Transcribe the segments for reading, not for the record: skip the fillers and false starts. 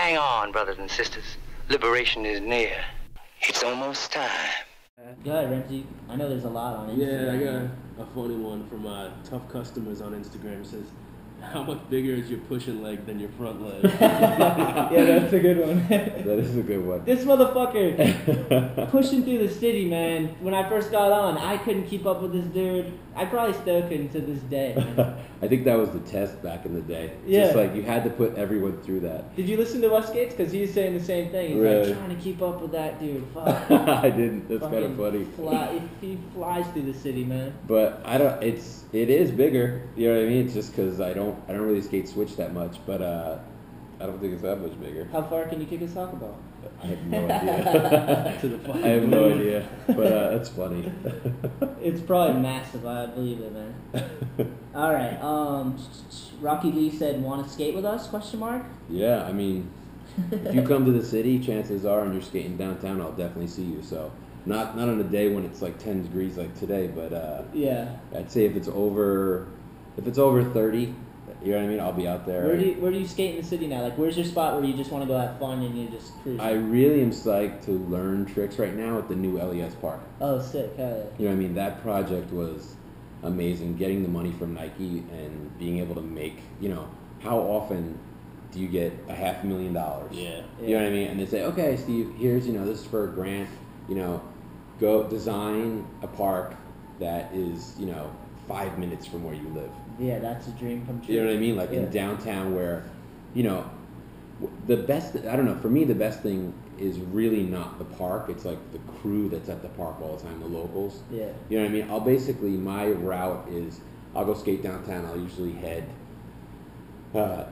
Hang on, brothers and sisters. Liberation is near. It's almost time. Go ahead, Renzi. I know there's a lot on Instagram. Yeah, I got a funny one from Tough Customers on Instagram. It says, how much bigger is your pushing leg than your front leg? Yeah, that's a good one. That is a good one. This motherfucker pushing through the city, man. When I first got on, I couldn't keep up with this dude. I probably still couldn't to this day, man. I think that was the test back in the day. Yeah. Just like you had to put everyone through that. Did you listen to West Gates? Because he's saying the same thing. He's Really? like trying to keep up with that dude. Fuck. I didn't. That's kind of funny. He flies through the city, man. But it is bigger. You know what I mean? It's just because I don't really skate switch that much. But I don't think it's that much bigger. How far can you kick a soccer ball? I have no idea. To the fucking I have no moon. idea. But that's funny. It's probably massive. I believe it, man. All right. Rocky Lee said, "Want to skate with us?" Question mark. Yeah, I mean, if you come to the city, chances are, and you're skating downtown, I'll definitely see you. So not on a day when it's like 10 degrees like today, but Yeah. I'd say if it's over 30, you know what I mean, I'll be out there. Where do you skate in the city now? Like, where's your spot where you just want to go have fun and you just cruise? I really am psyched to learn tricks right now at the new LES park. Oh, sick. Hell yeah. You know what I mean? That project was amazing. Getting the money from Nike and being able to make, how often do you get $500,000? Yeah. You know what I mean? And they say, okay, Steve, here's, this is for a grant, go design a park that is, 5 minutes from where you live. Yeah, that's a dream come true. You know what I mean? Like in downtown where, the best, I don't know, for me the best thing is really not the park. It's like the crew that's at the park all the time, the locals. Yeah. You know what I mean? My route is, I'll go skate downtown. I'll usually head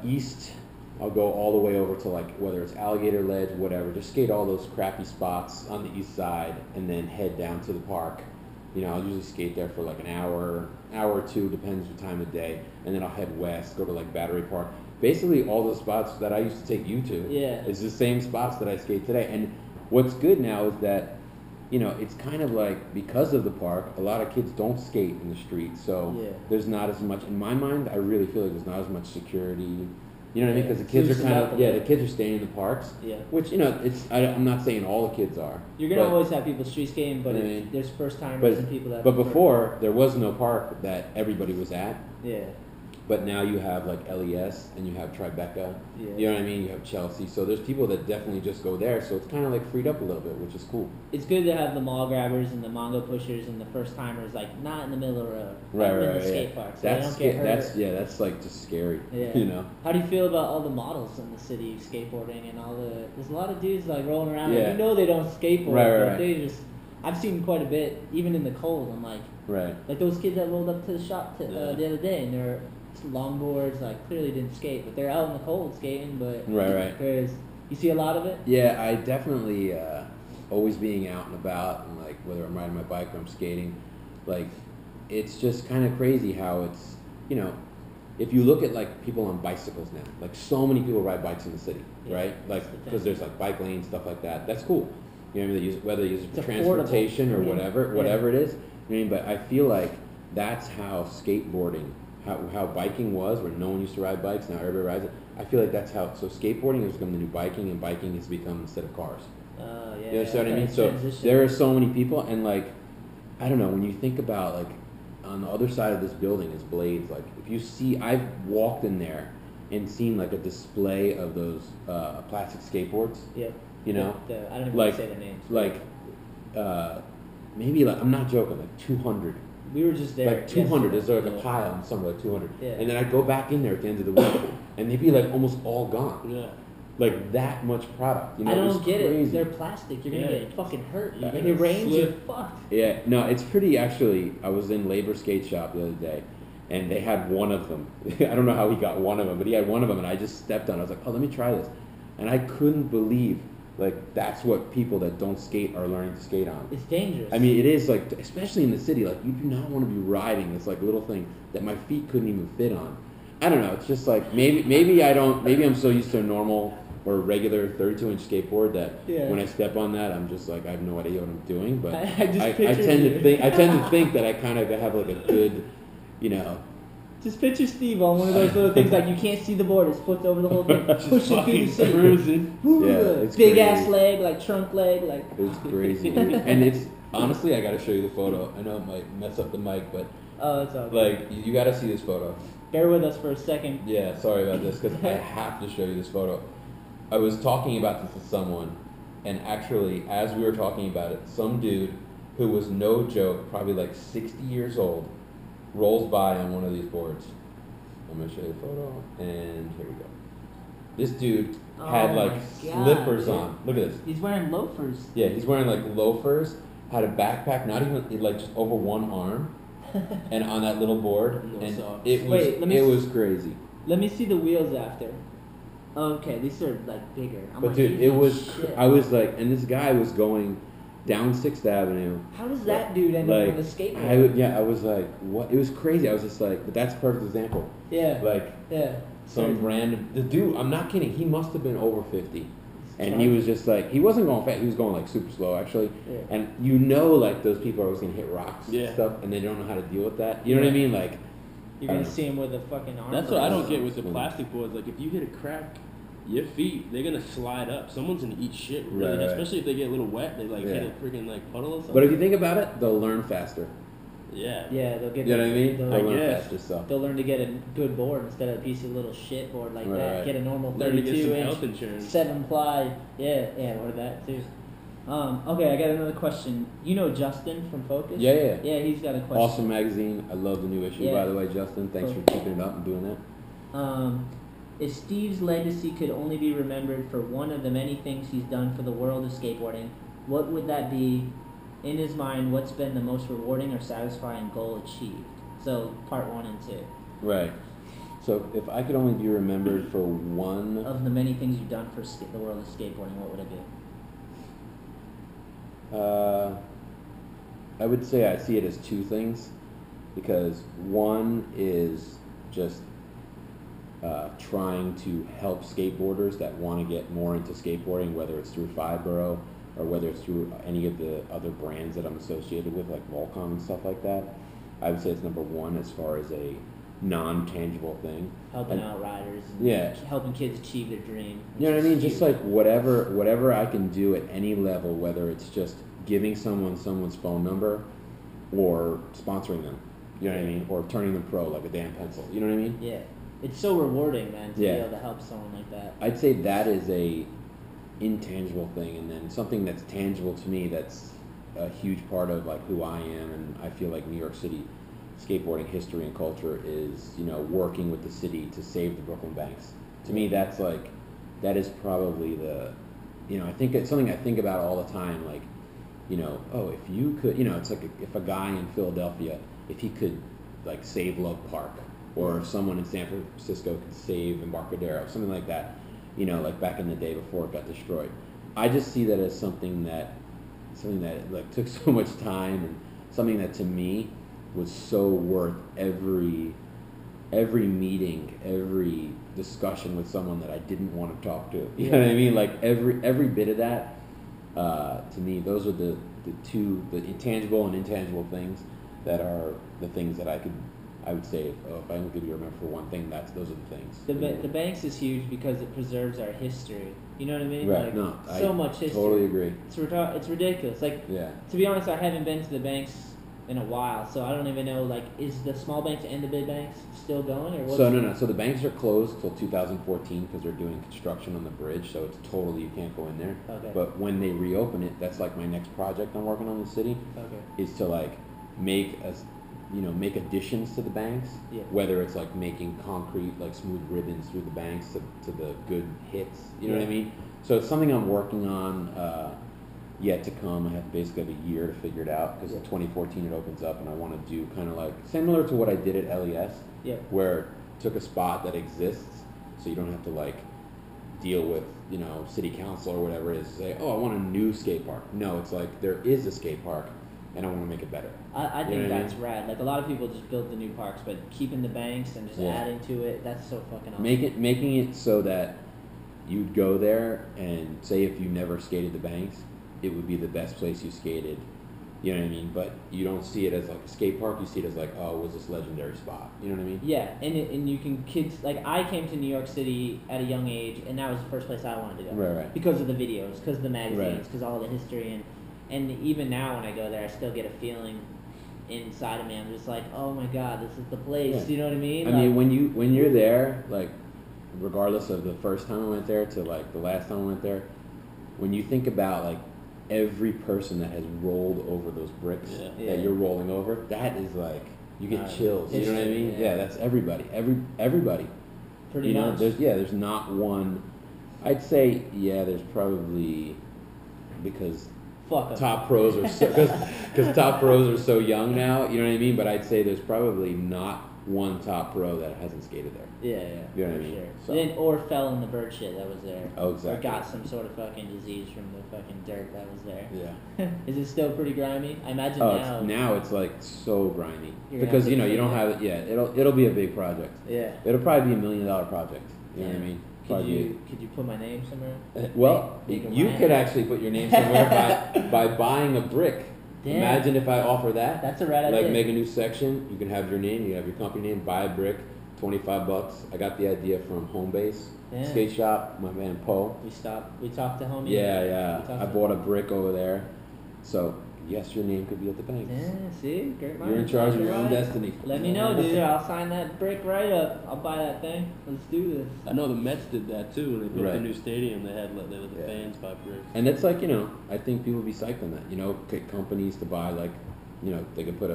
east. I'll go all the way over to whether it's Alligator Ledge, whatever, just skate all those crappy spots on the east side and then head down to the park. I'll usually skate there for like an hour or two, depends what time of day, and then I'll head west, go to Battery Park. Basically, all those spots that I used to take you to is the same spots that I skate today. And what's good now is that, it's kind of like, because of the park, a lot of kids don't skate in the street, so there's not as much, in my mind, I really feel like there's not as much security. You know what I mean? Because the kids are the kids are staying in the parks. Yeah. Which, I'm not saying all the kids are. You're going to always have people street skating, but there's first timers and people that... But before, there was no park that everybody was at. Yeah. But now you have LES and you have Tribeca. Yeah. You know what I mean? You have Chelsea. So there's people that definitely just go there. So it's kind of freed up a little bit, which is cool. It's good to have the mall grabbers and the Mongo pushers and the first timers not in the middle of the road. Right, in the skate park. So they don't get hurt. That's just scary. Yeah. How do you feel about all the models in the city skateboarding and all there's a lot of dudes rolling around and they don't skateboard, but they just, I've seen quite a bit, even in the cold. I'm like those kids that rolled up to the shop the other day and they're longboards, clearly didn't skate, but they're out in the cold skating. But there's, you see a lot of it. Yeah, I definitely always being out and about, and whether I'm riding my bike or I'm skating, it's just kind of crazy how it's, if you look at people on bicycles now, so many people ride bikes in the city, right? Because there's bike lanes, stuff like that. That's cool. You know what I mean? Whether they use it for transportation or whatever it is. I mean, but I feel like that's how skateboarding, how biking was, where no one used to ride bikes, now everybody rides it. I feel like that's how, so skateboarding has become the new biking, and biking has become instead of cars. You understand what I mean? So there are so many people, and I don't know, when you think about on the other side of this building is Blades. If you see, I've walked in there and seen a display of those plastic skateboards. Yeah. I don't even want to say the names. Maybe I'm not joking, 200. We were just there. 200. There's a pile and somewhere 200. Yeah. And then I go back in there at the end of the week, and they'd be almost all gone. Yeah. That much product. I don't get it. They're plastic. You're gonna get fucking hurt. It rains. You're fucked. Yeah. No, it's pretty. Actually, I was in Labor Skate Shop the other day, and they had one of them. I don't know how he got one of them, but he had one of them, and I just stepped on it. I was like, oh, let me try this, and I couldn't believe. That's what people that don't skate are learning to skate on. It's dangerous. I mean, it is especially in the city. You do not want to be riding this little thing that my feet couldn't even fit on. I don't know. It's just maybe I don't. Maybe I'm so used to a normal or regular 32-inch skateboard that when I step on that, I'm just I have no idea what I'm doing. But I tend to think that I kind of have a good, Just picture Steve on one of those little things like you can't see the board. It's flipped over the whole thing, pushing through the city. Cruising. It's big crazy. ass leg, like trunk leg, like. It's crazy, and it's honestly, I gotta show you the photo. I know it might mess up the mic, but Oh, that's all good. like you gotta see this photo. Bear with us for a second. Yeah, sorry about this because I have to show you this photo. I was talking about this with someone, and actually, as we were talking about it, some dude who was no joke, probably like 60 years old, rolls by on one of these boards. I'm gonna show you the photo, and here we go. This dude had like slippers on. Look at this. He's wearing loafers. Yeah, he's wearing like loafers. Had a backpack, not even like just over one arm, and on that little board, and it was crazy. Let me see the wheels after. Okay, these are like bigger. But dude, it was. I was like, and this guy was going down 6th Avenue. How does that dude end up on the skateboard? I was like, what? It was crazy. I was just like, but that's a perfect example. Yeah. Like, some random. The dude, I'm not kidding. He must have been over 50. And he was just like, he wasn't going fast. He was going like super slow, actually. Yeah. And you know, like those people are always gonna hit rocks and stuff, and they don't know how to deal with that. You know what I mean? Like, you're gonna see him with a fucking arm. That's what I don't get with the plastic boards. Like, if you hit a crack, your feet, they're gonna slide up. Someone's gonna eat shit, really. Right. Especially if they get a little wet, they like hit a freaking like puddle or something. But if you think about it, they'll learn faster. Yeah, they'll get. You know what I mean? They'll learn faster. So they'll learn to get a good board instead of a piece of little shit board like that. Get a normal 32-inch, 7-ply. Yeah, or that too. Okay, I got another question. You know Justin from Focus? Yeah. Yeah, he's got a question. Awesome magazine. I love the new issue, by the way, Justin. Thanks for keeping it up and doing that. If Steve's legacy could only be remembered for one of the many things he's done for the world of skateboarding, what would that be? In his mind, what's been the most rewarding or satisfying goal achieved? So, part 1 and 2. Right. So, if I could only be remembered for one of the many things you've done for the world of skateboarding, what would it be? I would say I see it as 2 things, because one is just trying to help skateboarders that want to get more into skateboarding, whether it's through Fiveboro or whether it's through any of the other brands that I'm associated with, like Volcom and stuff like that. I would say it's number 1 as far as a non-tangible thing. Helping out riders. And helping kids achieve their dream. You know what I mean? Just like whatever I can do at any level, whether it's just giving someone's phone number or sponsoring them. You know what I mean? Or turning them pro like a damn pencil. You know what I mean? Yeah. It's so rewarding, man, to be able to help someone like that. I'd say that is a intangible thing, and then something that's tangible to me that's a huge part of like who I am, and I feel like New York City skateboarding history and culture is, you know, working with the city to save the Brooklyn banks. To me, that is probably the, you know, I think it's something I think about all the time, like, you know, if you could, you know, it's like if a guy in Philadelphia, if he could like save Love Park, or if someone in San Francisco could save Embarcadero, something like that, you know, like back in the day before it got destroyed. I just see that as something that like took so much time, and something that to me was so worth every meeting, every discussion with someone that I didn't want to talk to. You know what I mean? Like every bit of that, to me, those are the two, the intangible and intangible things that are the things that I would say, if I only could be remembered for one thing, those are the things. The banks is huge because it preserves our history. You know what I mean? Right. Like, so much history. Totally agree. It's ridiculous. Like, to be honest, I haven't been to the banks in a while, so I don't even know, like, is the small banks and the big banks still going? Or what's no. So the banks are closed till 2014 because they're doing construction on the bridge, so it's totally, you can't go in there. Okay. But when they reopen it, that's like my next project I'm working on in the city, is to like make additions to the banks, whether it's like making concrete, like smooth ribbons through the banks to the good hits, you know what I mean? So it's something I'm working on, yet to come. I have basically a year to figure it out, because in 2014 it opens up, and I want to do kind of like similar to what I did at LES, where it took a spot that exists, so you don't have to like deal with, you know, city council or whatever it is, say, I want a new skate park. No, it's like there is a skate park, and I want to make it better. I think that's rad. Like, a lot of people just build the new parks, but keeping the banks and just adding to it, that's so fucking awesome. Making it so that you'd go there, and say if you never skated the banks, it would be the best place you skated, You know what I mean? But you don't see it as like a skate park. You see it as like, oh, it was this legendary spot. You know what I mean? Yeah, and you can kids like I came to New York City at a young age, and that was the first place I wanted to go. Right. Because of the videos, because of the magazines, because all the history, and even now when I go there, I still get a feeling inside of me. I'm just like, oh my God, this is the place. Yeah. You know what I mean? I mean, when you're there, like, regardless of the first time I went there to like the last time I went there, when you think about like every person that has rolled over those bricks that you're rolling over, that is like, you get chills. You know what I mean? Yeah, that's everybody. Everybody. Pretty much. There's not one. I'd say there's probably because top pros are because top pros are so young now. You know what I mean? But I'd say there's probably not one top pro that hasn't skated there. Yeah. You know what I mean? Sure. So. Or fell in the bird shit that was there. Oh, exactly. Or got some sort of fucking disease from the fucking dirt that was there. Yeah. Is it still pretty grimy? I imagine now it's like so grimy because you don't have it. Yeah, it'll be a big project. Yeah. It'll probably be $1 million project. You know what I mean? Could you put my name somewhere? Well, you could actually put your name somewhere by buying a brick. Damn. Imagine if I offer that. That's a rad idea. Like make a new section. You can have your name. You have your company name. Buy a brick. $25. I got the idea from Home Base Skate Shop. My man Poe. We talked to homie. Yeah. I bought a brick over there. So yes, your name could be at the bank. Yeah, see, great mind. You're in charge of your own destiny. Let me know, dude. I'll sign that brick right up. I'll buy that thing. Let's do this. I know the Mets did that too. When they built the new stadium, they let the fans buy bricks. And it's like, I think people would be psyched on that. Get companies to buy like, they could put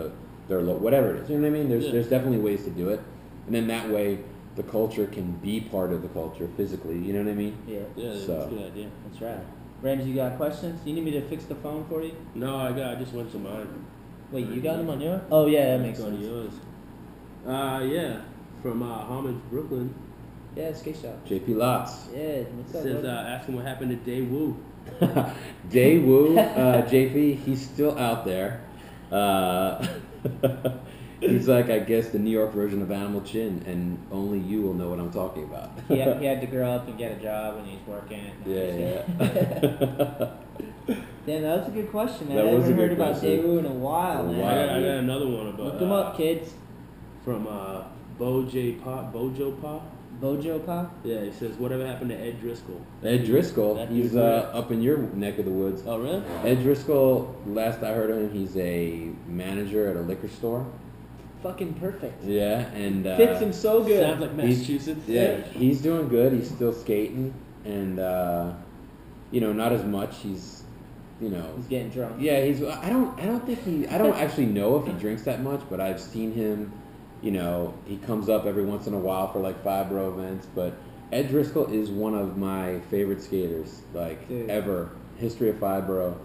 whatever it is. You know what I mean? There's definitely ways to do it, and then that way the culture can be part of the culture physically. You know what I mean? Yeah. That's a good idea. That's right. Ramsey, you got questions? You need me to fix the phone for you? No, I just went to mine. Wait, you got them on yours? Oh, yeah, that makes sense. On yours. Yeah, from Harmon's, Brooklyn. Yeah, skate shop. JP Lots. Yeah, what's up? Says, ask him what happened to Day Woo. Day Woo, JP, he's still out there. He's like, I guess, the New York version of Animal Chin, and only you will know what I'm talking about. He had to grow up and get a job, and he's working. Yeah. Damn, that was a good question, man. I haven't heard about Daewoo in a while, man. I got another one about. Look him up, kids. From Bojo Pa? Yeah, he says, whatever happened to Ed Driscoll? Ed Driscoll, he's up in your neck of the woods. Oh, really? Ed Driscoll, last I heard of him, he's a manager at a liquor store. Fucking perfect. Yeah, and fits him so good. Sounds like Massachusetts. He's doing good. He's still skating, and not as much. He's getting drunk. Yeah, I don't actually know if he drinks that much, but I've seen him. He comes up every once in a while for like Fiveboro events. But Ed Driscoll is one of my favorite skaters, ever. History of Fiveboro.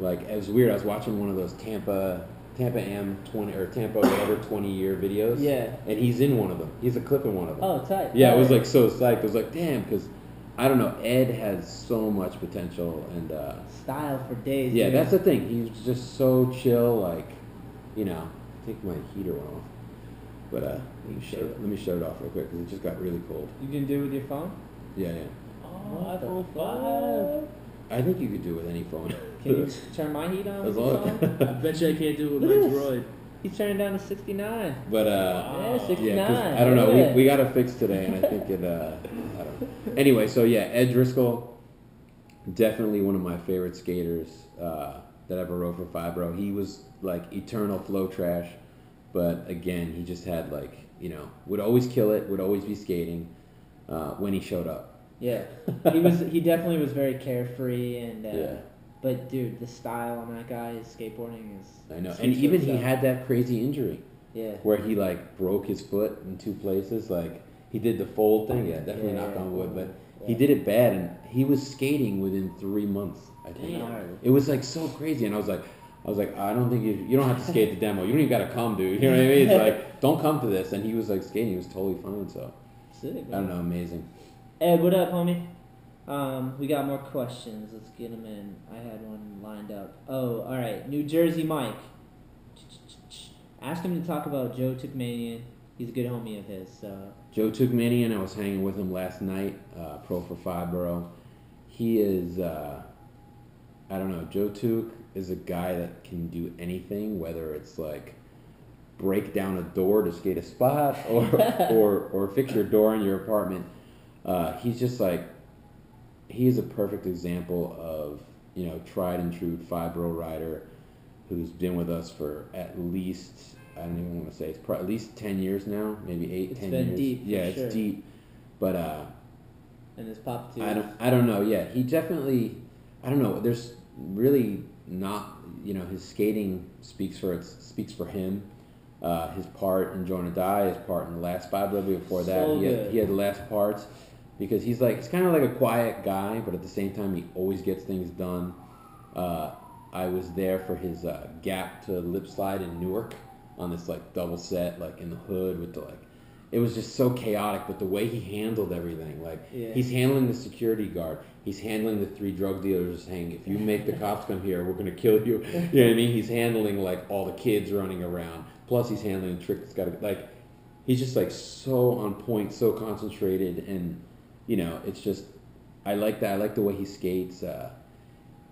Like, it was weird. I was watching one of those Tampa Am 20 or Tampa whatever 20-year videos. Yeah. And he's in one of them. He's a clip in one of them. Oh, tight. Yeah, I was like so psyched. I was like, damn, because I don't know. Ed has so much potential and style for days. Yeah, dude. that's the thing. He's just so chill. Like, I think my heater went off. But let me shut it off real quick because it just got really cold. You can do it with your phone? Yeah. Oh, iPhone 5. I think you could do it with any phone. Can you turn my heat on with your phone? I bet you I can't do it with my Droid. He's turning down to 69. But yeah, 69. Yeah, I don't know. We got to fix today, and I think it. I don't know. Anyway, so yeah, Ed Driscoll, definitely one of my favorite skaters that ever rode for Fiveboro. He was like eternal flow trash, but again, he just had would always kill it. Would always be skating when he showed up. Yeah, he definitely was very carefree and. But dude, the style on that guy, his skateboarding is. I know, and even he had that crazy injury. Yeah. Where he broke his foot in 2 places. He did the fold thing. Yeah, definitely knocked on wood, but he did it bad, and he was skating within 3 months. I think. Damn. It was so crazy, and I was like, I don't think you don't have to skate the demo. You don't even got to come, dude. You know what I mean? It's don't come to this, and he was skating. He was totally fine. So. Sick, man. I don't know, amazing. Ed, what up, homie? We got more questions. Let's get them in. I had one lined up. Oh, all right. New Jersey Mike. Ask him to talk about Joe Tukmanian. He's a good homie of his. Joe Tukmanian, I was hanging with him last night, pro for Fiveboro. He is I don't know. Joe Took is a guy that can do anything, whether it's like break down a door to skate a spot or fix your door in your apartment. He's just like, he's a perfect example of, you know, tried and true Fiveboro rider who's been with us for at least, I don't even want to say, it's at least 10 years now, maybe 10 years. It's been deep. Yeah, it's sure. deep. But and his pop too. I don't know. Yeah, he definitely, I don't know. There's really not, you know, his skating speaks for him. His part in Join or Die, his part in the last Fiveboro before that, he had the last parts, because he's kind of like a quiet guy, but at the same time he always gets things done. I was there for his gap to lip slide in Newark on this like double set, like in the hood with the like. It was just so chaotic, but the way he handled everything, like he's handling the security guard, he's handling the 3 drug dealers saying, if you make the cops come here, we're gonna kill you. You know what I mean? He's handling like all the kids running around. Plus he's handling the trick that's got to, like, he's just like so on point, so concentrated, and you know, it's just, I like that. I like the way he skates.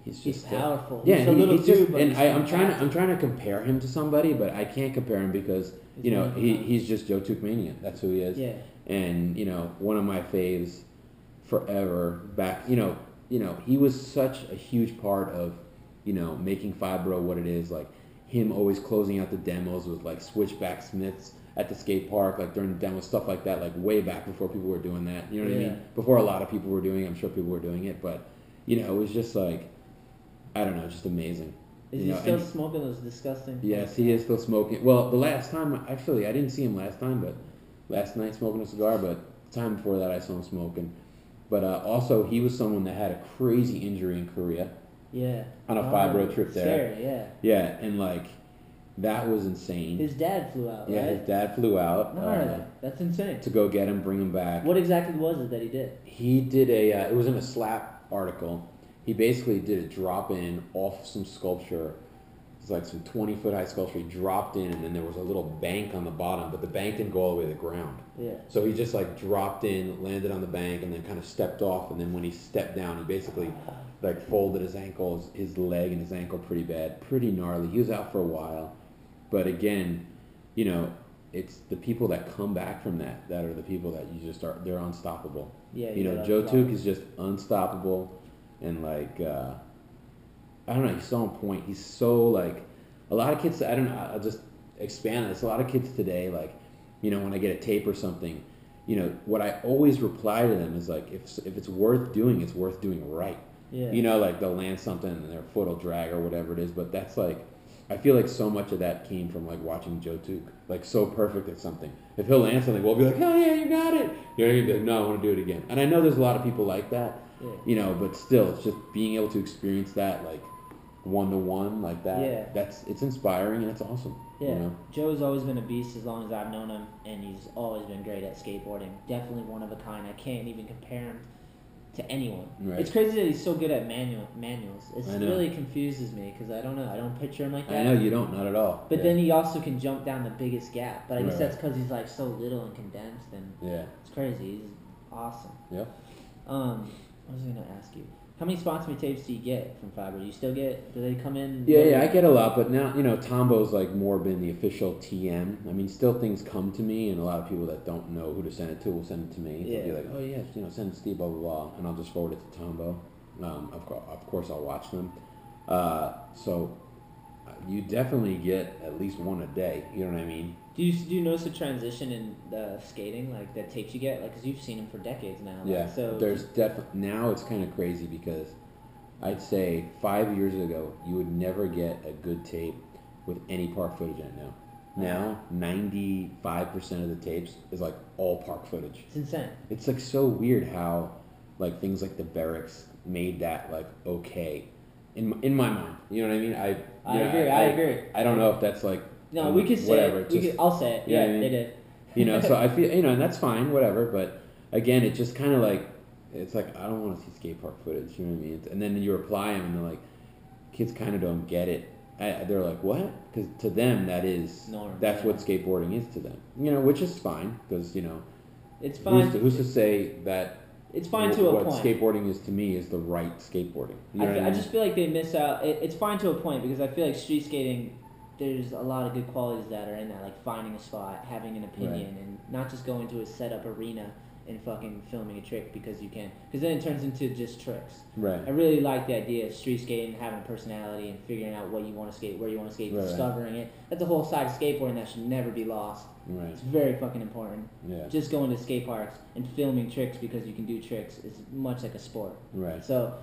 He's powerful. Yeah, he's just, and I'm trying to compare him to somebody, but I can't compare him because you know he's just Joe Took Mania. That's who he is. Yeah. And you know, one of my faves forever back. You know, he was such a huge part of, you know, making Fiveboro what it is. Like him always closing out the demos with like switchback Smiths at the skate park, like during the demo, stuff like that, like way back before people were doing that. You know what I mean? Before a lot of people were doing it. I'm sure people were doing it, but you know, it was just like, I don't know, just amazing. Is he still smoking those disgusting? Yes, he is still smoking. Well, the last time, actually, I didn't see him last time, but last night smoking a cigar, but the time before that I saw him smoking. But also, he was someone that had a crazy injury in Korea. Yeah. On a Fiveboro trip there. Yeah. Yeah, and like, that was insane. His dad flew out, right? Yeah, his dad flew out. That's insane. To go get him, bring him back. What exactly was it that he did? He did it was in a Slap article. He basically did a drop-in off some sculpture. It's like some 20-foot high sculpture. He dropped in, and then there was a little bank on the bottom, but the bank didn't go all the way to the ground. Yeah. So he just like dropped in, landed on the bank, and then kind of stepped off. And then when he stepped down, he basically like folded his ankle, his leg and his ankle pretty bad, pretty gnarly. He was out for a while. But again, you know, it's the people that come back from that are the people that you just they're unstoppable. Yeah. You know, Joe Took is just unstoppable. And like, I don't know, he's so on point. He's so like, a lot of kids, I don't know, I'll just expand on this. A lot of kids today, like, you know, when I get a tape or something, you know, what I always reply to them is like, if it's worth doing, it's worth doing right. Yeah. You know, like they'll land something and their foot will drag or whatever it is. But that's like, I feel like so much of that came from like watching Joe Took, like so perfect at something. If he'll land something, we'll be like, oh yeah, you got it. You know, he'll be like, no, I want to do it again. And I know there's a lot of people like that. Yeah. You know, but still, it's just being able to experience that, like, one-to-one, like that. Yeah. It's inspiring and it's awesome. Yeah. You know? Joe's always been a beast as long as I've known him, and he's always been great at skateboarding. Definitely one of a kind. I can't even compare him to anyone. Right. It's crazy that he's so good at manuals. It really confuses me because I don't know. I don't picture him like that. I know you don't, not at all. But then he also can jump down the biggest gap. But I guess that's because he's like so little and condensed, and it's crazy. He's awesome. Yeah. I was going to ask you, how many sponsor me tapes do you get from Fiveboro? Do you still get, do they come in? Yeah, I get a lot, but now, you know, Tombo's like more been the official TM. I mean, still things come to me, and a lot of people that don't know who to send it to will send it to me. They'll be like, oh yeah, you know, send it to Steve, blah, blah, blah, and I'll just forward it to Tombo. Of course, I'll watch them. So you definitely get at least one a day, you know what I mean? Do you notice a transition in the skating, like the tapes you get? Like, because you've seen them for decades now. Like, yeah, so there's definitely, now it's kind of crazy because I'd say 5 years ago, you would never get a good tape with any park footage in it now. Now, 95% of the tapes is like all park footage. It's insane. It's like so weird how like things like the Barracks made that like okay in my mind. You know what I mean? I agree. I don't know if that's like, no, we could say it. I'll say it. Yeah, I mean? They did. You know, so I feel, you know, and that's fine, whatever. But again, it just kind of like, it's like, I don't want to see skate park footage. You know what I mean? And then you reply them, and they're like, kids kind of don't get it. They're like, what? Because to them, that's what skateboarding is to them. You know, which is fine because, you know, it's fine. Who's to say that it's fine to a point. What skateboarding is to me is the right skateboarding. You know I just feel like they miss out. It's fine to a point because I feel like street skating, there's a lot of good qualities that are in that, like finding a spot, having an opinion, and not just going to a set up arena and fucking filming a trick because you can. Because then it turns into just tricks. Right. I really like the idea of street skating, having a personality, and figuring out what you want to skate, where you want to skate, discovering it. That's a whole side of skateboarding that should never be lost. Right. It's very fucking important. Yeah. Just going to skate parks and filming tricks because you can do tricks is much like a sport. Right. So,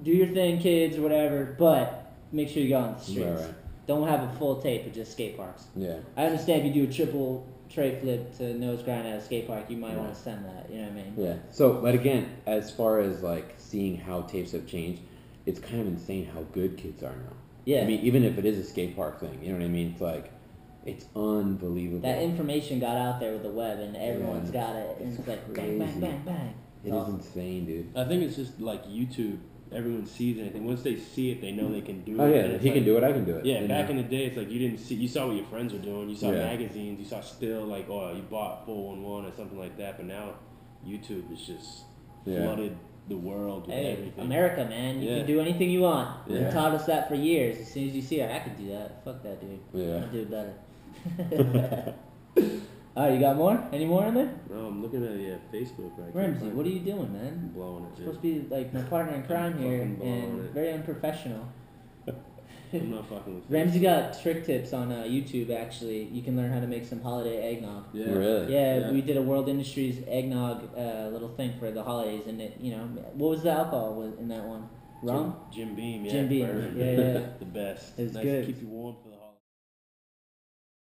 do your thing, kids, or whatever, but make sure you go on the streets. Right. Don't have a full tape of just skate parks. Yeah. I understand if you do a triple tray flip to nose grind at a skate park, you might want to send that. You know what I mean? Yeah. So, but again, as far as like seeing how tapes have changed, it's kind of insane how good kids are now. Yeah. I mean, even if it is a skate park thing, you know what I mean? It's like, it's unbelievable. That information got out there with the web, and everyone's got it. And it's like bang, bang, bang, bang. It is insane, dude. I think it's just like YouTube. Everyone sees anything. Once they see it, they know they can do it. Oh yeah, if he can do it, I can do it. Yeah, back in the day, it's like you didn't see. You saw what your friends were doing. You saw magazines. You saw still like, oh, you bought 411 or something like that. But now, YouTube is just flooded the world with everything. America, man, you can do anything you want. Yeah. They taught us that for years. As soon as you see it, I could do that. Fuck that, dude. Yeah. I'll do it better. Alright, you got more? Any more in there? No, I'm looking at Facebook right now. Ramsey, what are you doing, man? I'm blowing it. You're supposed to be like my partner in crime here, and it. very unprofessional. I'm not fucking with Ramsey got trick tips on YouTube, actually. You can learn how to make some holiday eggnog. Yeah. Really? Yeah, we did a World Industries eggnog little thing for the holidays, and it, what was the alcohol in that one? Rum? Jim Beam, yeah. Jim Beam, Bourbon. yeah. The best. It's nice good. To keep you warm for the